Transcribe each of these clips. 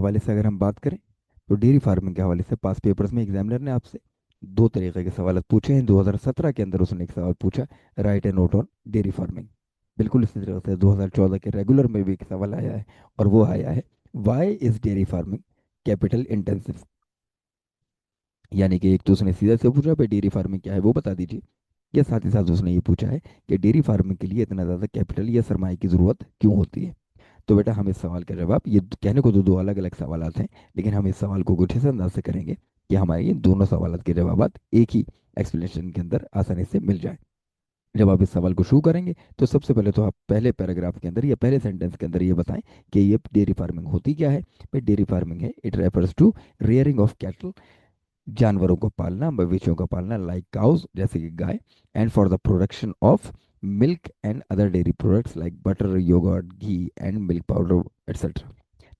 हवाले से अगर हम बात करें तो डेयरी फार्मिंग के हवाले से पास पेपर्स में एग्जामिनर ने आपसे दो तरीके के सवाल पूछे हैं। 2017 के अंदर उसने एक सवाल पूछा, right A note on dairy farming. बिल्कुल इसी तरह से 2014 के रेगुलर में भी एक सवाल आया है, और वो आया है, why is dairy farming capital intensive. यानी कि एक तो उसने सीधा से पूछा भाई डेयरी फार्मिंग क्या है वो बता दीजिए, या साथ ही साथ उसने ये पूछा है कि डेयरी फार्मिंग के लिए इतना ज़्यादा कैपिटल या सरमाए की ज़रूरत क्यों होती है। तो बेटा हम इस सवाल का जवाब, ये कहने को तो दो अलग अलग सवाल हैं, लेकिन हम इस सवाल को कुछ इस अंदाज से करेंगे कि हमारे ये दोनों सवाल के जवाब एक ही एक्सप्लेनेशन के अंदर आसानी से मिल जाए। जब आप इस सवाल को शुरू करेंगे तो सबसे पहले तो आप पहले पैराग्राफ के अंदर या पहले सेंटेंस के अंदर ये बताएं कि ये डेयरी फार्मिंग होती क्या है। भाई डेयरी फार्मिंग है, it refers to rearing of cattle, जानवरों को पालना, मवेशियों का पालना, लाइक काउस जैसे कि गाय, and for the production of milk and other dairy products like butter, yoghurt, ghee and milk powder etcetera,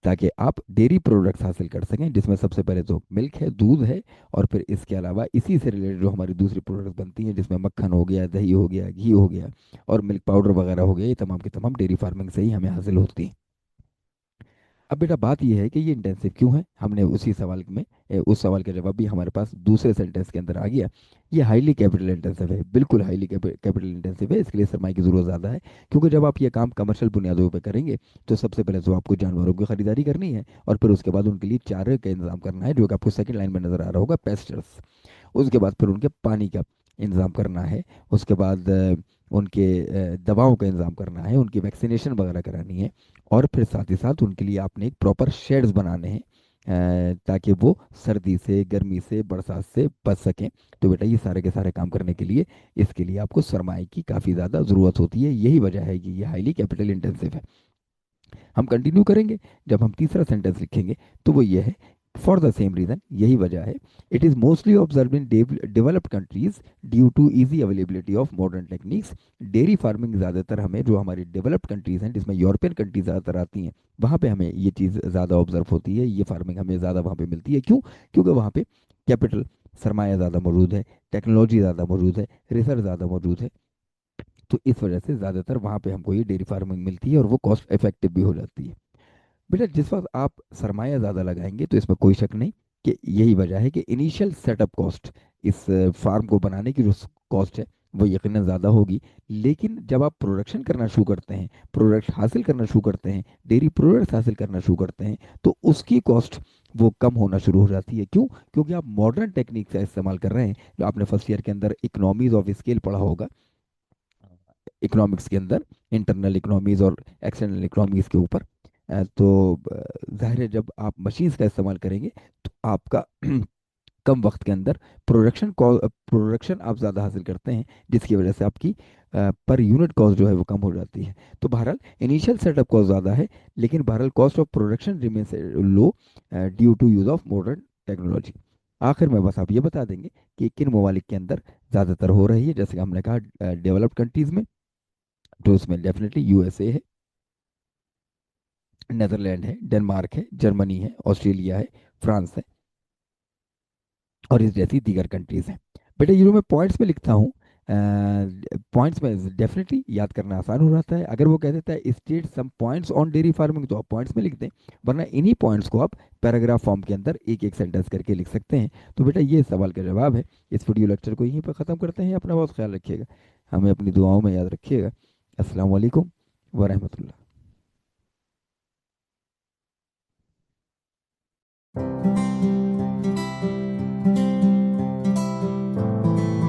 ताकि आप डेयरी प्रोडक्ट्स हासिल कर सकें, जिसमें सबसे पहले तो मिल्क है, दूध है, और फिर इसके अलावा इसी से रिलेटेड जो हमारी दूसरी प्रोडक्ट्स बनती हैं, जिसमें मक्खन हो गया, दही हो गया, घी हो गया, और मिल्क पाउडर वगैरह हो गया, ये तमाम की तमाम डेयरी फार्मिंग से ही हमें हासिल होती है। अब बेटा बात यह है कि ये इंटेंसिव क्यों है, हमने उसी सवाल में उस सवाल का जवाब भी हमारे पास दूसरे सेंटेंस के अंदर आ गया। ये हाईली कैपिटल इंटेंसिव है, बिल्कुल हाईली कैपिटल इंटेंसिव है, इसके लिए सरमाए की ज़रूरत ज़्यादा है। क्योंकि जब आप ये काम कमर्शियल बुनियादों पर करेंगे तो सबसे पहले तो आपको जानवरों की खरीदारी करनी है, और फिर उसके बाद उनके लिए चारे का इंतजाम करना है, जो कि आपको सेकंड लाइन में नज़र आ रहा होगा, पेस्चर्स। उसके बाद फिर उनके पानी का इंतज़ाम करना है। उसके बाद उनके दवाओं का इंतज़ाम करना है, उनकी वैक्सीनेशन वगैरह करानी है, और फिर साथ ही साथ उनके लिए आपने एक प्रॉपर शेड्स बनाने हैं, ताकि वो सर्दी से, गर्मी से, बरसात से बच सकें। तो बेटा ये सारे के सारे काम करने के लिए, इसके लिए आपको सरमाए की काफ़ी ज़्यादा ज़रूरत होती है। यही वजह है कि ये हाईली कैपिटल इंटेंसिव है। हम कंटिन्यू करेंगे, जब हम तीसरा सेंटेंस लिखेंगे तो वो ये है, फॉर द सेम रीज़न, यही वजह है, it is mostly observe in developed countries due to easy availability of modern techniques. Dairy farming ज़्यादातर हमें, जो हमारी डेवलप्ड कंट्रीज़ हैं जिसमें यूरोपियन कंट्रीज ज़्यादातर आती हैं, वहाँ पे हमें ये चीज़ ज़्यादा ऑब्जर्व होती है, ये फार्मिंग हमें ज़्यादा वहाँ पे मिलती है। क्यों? क्योंकि वहाँ पे कैपिटल, सरमाया ज़्यादा मौजूद है, टेक्नोलॉजी ज़्यादा मौजूद है, रिसर्च ज़्यादा मौजूद है। तो इस वजह से ज़्यादातर वहाँ पे हमको ये डेयरी फार्मिंग मिलती है, और वो कॉस्ट इफेक्टिव भी हो जाती है। बेटा जिस वक्त आप सरमाया ज़्यादा लगाएंगे तो इसमें कोई शक नहीं कि यही वजह है कि इनिशियल सेटअप कॉस्ट, इस फार्म को बनाने की जो कॉस्ट है वो यकीनन ज़्यादा होगी। लेकिन जब आप प्रोडक्शन करना शुरू करते हैं, प्रोडक्ट हासिल करना शुरू करते हैं, डेयरी प्रोडक्ट्स हासिल करना शुरू करते हैं, तो उसकी कॉस्ट वो कम होना शुरू हो जाती है। क्यों? क्योंकि आप मॉडर्न टेक्निक का इस्तेमाल कर रहे हैं। जो आपने फर्स्ट ईयर के अंदर इकोनॉमीज ऑफ स्केल पढ़ा होगा, इकोनॉमिक्स के अंदर इंटरनल इकोनॉमीज और एक्सटर्नल इकोनॉमीज के ऊपर, तो जाहिर है जब आप मशीन्स का इस्तेमाल करेंगे तो आपका कम वक्त के अंदर प्रोडक्शन आप ज़्यादा हासिल करते हैं, जिसकी वजह से आपकी पर यूनिट कॉस्ट जो है वो कम हो जाती है। तो बहरहाल इनिशियल सेटअप कॉस्ट ज़्यादा है, लेकिन बहरहाल cost of production remains low due to use of modern technology. आखिर में बस आप ये बता देंगे कि किन ममालिक के अंदर ज़्यादातर हो रही है, जैसे कि हमने कहा डेवलप्ड कंट्रीज़ में, तो उसमें डेफिनेटली यूएसए है, नेदरलैंड है, डेनमार्क है, जर्मनी है, ऑस्ट्रेलिया है, फ्रांस है, और इस जैसी दीगर कंट्रीज हैं। बेटा ये जो मैं पॉइंट्स में लिखता हूँ, पॉइंट्स में डेफिनेटली याद करना आसान हो जाता है। अगर वो कह देता है state some points on dairy farming, तो आप पॉइंट्स में लिख दें, वरना इन्हीं पॉइंट्स को आप पैराग्राफ फॉर्म के अंदर एक एक सेंटेंस करके लिख सकते हैं। तो बेटा ये सवाल का जवाब है। इस वीडियो लेक्चर को यहीं पर ख़त्म करते हैं। अपना बहुत ख्याल रखिएगा, हमें अपनी दुआओं में याद रखिएगा। अस्सलाम वालेकुम वरहमतुल्लाह।